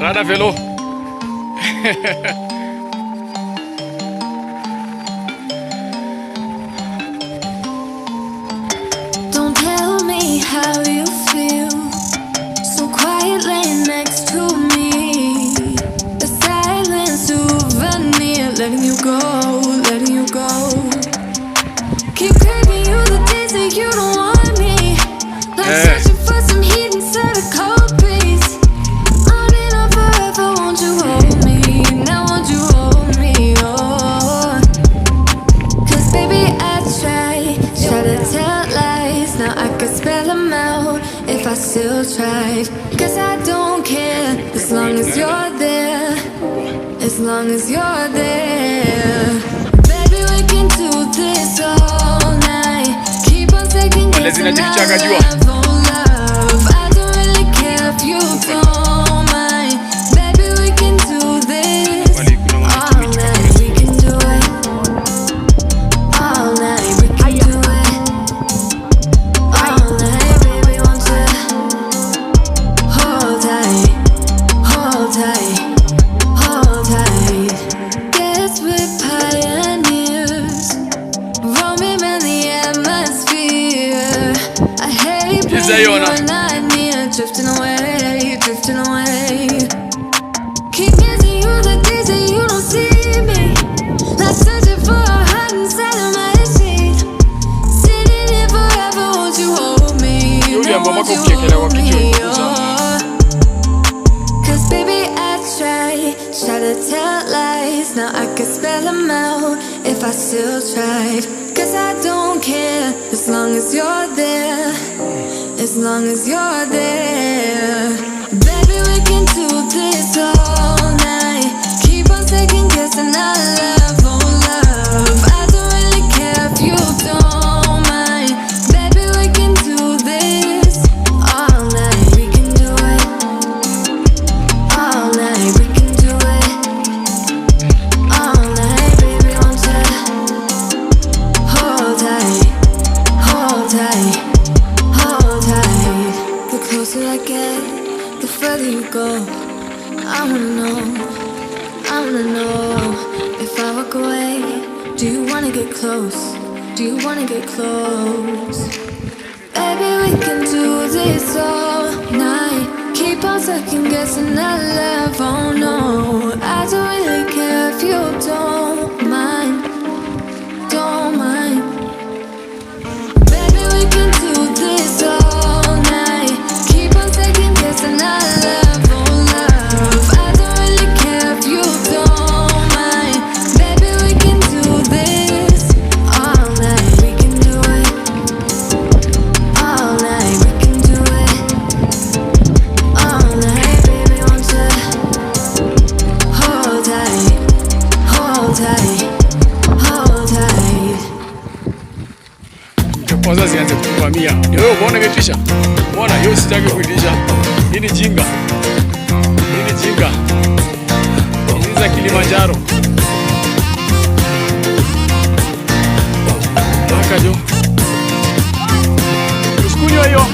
Rada velo. Don't tell me how you feel, so quietly next to me. The silence souvenir, letting you go, letting you go. Keep craving you the days that you don't want me, like searching for some heat inside a cold breeze. On and on forever, won't you hold me? Now won't you hold me? Oh, 'cause baby I try to tell lies. Now I could spell them out if I still tried. 'Cause I don't care as long as you're there, as long as you're there. Baby we can do this all night. Keep on second guessing our love, oh love. I don't really care if you don't mind. Baby we can do this all night. We can do it all night. We can do it all night. Baby won't you hold tight, hold tight, hold tight. Guess we're pioneers, roaming in the atmosphere. I hate when you're not near, drifting away, drifting away. Keep missing you the days that you don't see me, like searching for a heart inside of my sheet. Sitting here forever, won't you hold me? Now won't you hold me? Oh, 'cause baby I try to tell lies. Now I could spell them out if I still tried. 'Cause I don't care as long as you're there, as long as you're there. Baby we can do this all night. Keep on second guessing our love, oh love. I don't really care if you don't mind. Baby we can do this all night. We can do it all night. We can do it all night. Baby won't you hold tight, hold tight, hold tight. The closer I get, the further you go. I wanna know if I walk away, do you wanna get close? Do you wanna get close? Baby, we can do this all night. Keep on second guessing our love, oh no. I don't really care if you don't mind, don't mind. Baby, we can do this all night. Keep on second guessing our love, oh love. I don't really care if you don't mind. Baby, we can do this all night. We can do it all night. We can do it all night. Baby, won't you hold tight, hold tight, hold tight. Kwanza zianze kuvamia. Ni wewe umeona kitisha? Umeona hiyo sitaki kuitisha. Hii ni jinga. Hii ni jinga. Hizi za Kilimanjaro. Akajo. Usikunywa hiyo.